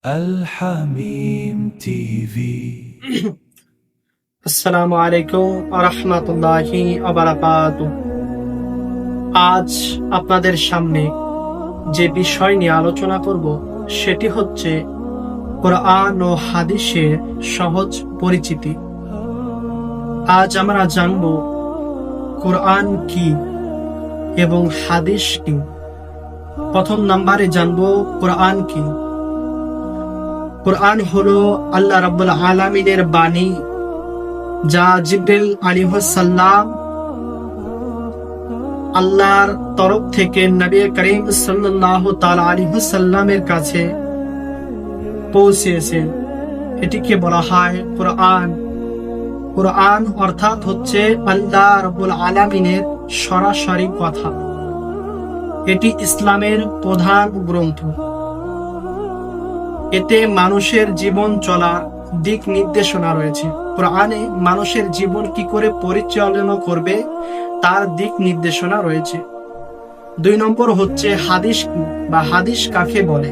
Al-Hamim TV. আসসালামু আলাইকুম ওয়া রাহমাতুল্লাহি ওয়া বারাকাতুহু। আজ আপনাদের সামনে যে বিষয় নিয়ে আলোচনা করব সেটি হচ্ছে কোরআন ও হাদিসের সহজ পরিচিতি। আজ আমরা জানব কোরআন কি এবং হাদিস কি। প্রথম নম্বরে জানব কোরআন কি। কোরআন হলো আল্লাহ রাব্বুল আলামিনের বাণী, যা জিবরিল আলাইহিস সালাম আল্লাহর তরফ থেকে নবী করিম সাল্লাল্লাহু তাআলা আলাইহি সাল্লামের কাছে পৌঁছেছেন। এটিকে বলা হয় কোরআন। কোরআন অর্থাৎ হচ্ছে আল্লাহ রাব্বুল আলামিনের সরাসরি কথা। এটি ইসলামের প্রধান গ্রন্থ। এতে মানুষের জীবন চলার দিক নির্দেশনা রয়েছে। কোরআনে মানুষের জীবন কি করে পরিচালনা করবে তার দিক নির্দেশনা রয়েছে। 2 নম্বর হচ্ছে হাদিস বা হাদিস কাকে বলে।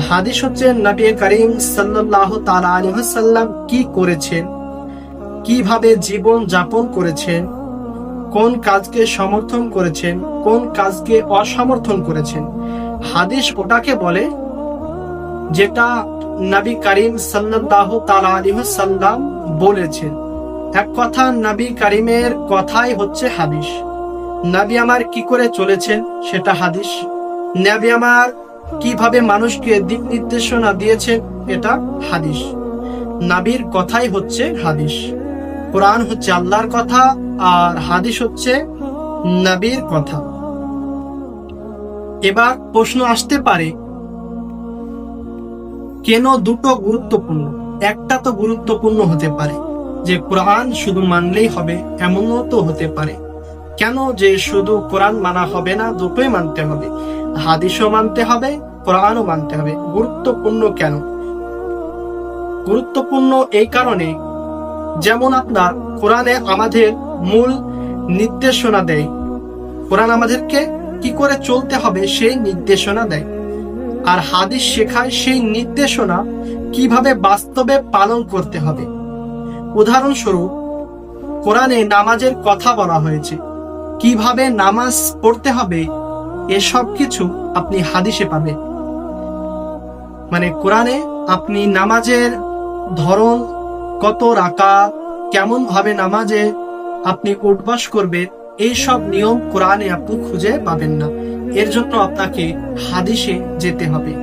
হাদিস হচ্ছে নবী করিম সাল্লাল্লাহু তাআলা আলাইহি ওয়াসাল্লাম কি করেছেন, কিভাবে জীবন যাপন করেছেন, কোন কাজকে সমর্থন করেছেন, কোন কাজকে অসমর্থন করেছেন। হাদিস ওটাকে বলে যেটা নবী করিম সাল্লাল্লাহু তাআলা আলাইহি ওয়াসাল্লাম বলেছেন। এক কথা, নবী করিমের কথাই হচ্ছে হাদিস। নবী আমার কি করে চলেছেন সেটা হাদিস। নবী আমার কিভাবে মানুষকে দিক নির্দেশনা দিয়েছেন এটা হাদিস। নবীর কথাই হচ্ছে হাদিস। কোরআন হচ্ছে আল্লাহর কথা আর হাদিস হচ্ছে নবীর কথা। এবার প্রশ্ন আসতে পারে, কেন দুটো গুরুত্বপূর্ণ? একটা তো গুরুত্বপূর্ণ হতে পারে যে কোরআন শুধু মানলেই হবে, এমনও তো হতে পারে। কেন যে শুধু কোরআন মানা হবে না, দুটোই মানতে হবে, হাদিসও মানতে হবে, কোরআনও মানতে হবে। গুরুত্বপূর্ণ কেন? গুরুত্বপূর্ণ এই কারণে, যেমন আপনার কোরআনে আমাদের মূল নির্দেশনা দেয়, কোরআন আমাদেরকে কি করে চলতে হবে সেই নির্দেশনা দেয়। আর হাদিস শেখায় সেই নির্দেশনা কিভাবে বাস্তবে পালন করতে হবে। উদাহরণস্বরূপ, কোরআনে নামাজের কথা বলা হয়েছে, কিভাবে নামাজ পড়তে হবে এসব কিছু আপনি হাদিসে পাবেন। মানে কোরআনে আপনি নামাজের ধরন, কত রাকাত, কেমন ভাবে নামাজে আপনি উঠবাস করবেন, এইসব নিয়ম কোরআনে আপনি খুঁজে পাবেন না। এর জন্য আপনাকে হাদিসে যেতে হবে।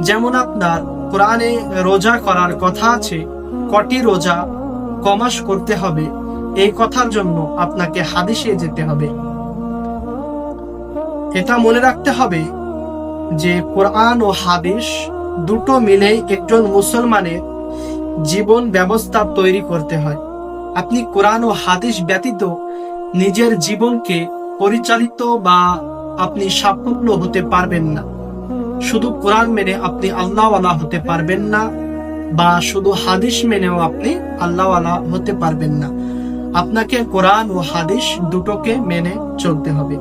যেমন আপনার কোরআনে রোজা করার কথা আছে, কটি রোজা কমাস করতে হবে, এই কথার জন্য আপনাকে হাদিসে যেতে হবে। এটা মনে রাখতে হবে যে কোরআন ও হাদিস দুটো মিলে একজন মুসলমানের জীবন ব্যবস্থা তৈরি করতে হয়। আপনি কোরআন ও হাদিস ব্যতীত নিজের জীবনকে পরিচালিত বা আপনি সাফল্য হতে পারবেন না। শুধু কোরআন মেনে আপনি আল্লাহওয়ালা হতে পারবেন না, বা শুধু হাদিস মেনেও আপনি আল্লাহওয়ালা হতে পারবেন না। আপনাকে কোরআন ও হাদিস দুটোকে মেনে চলতে হবে।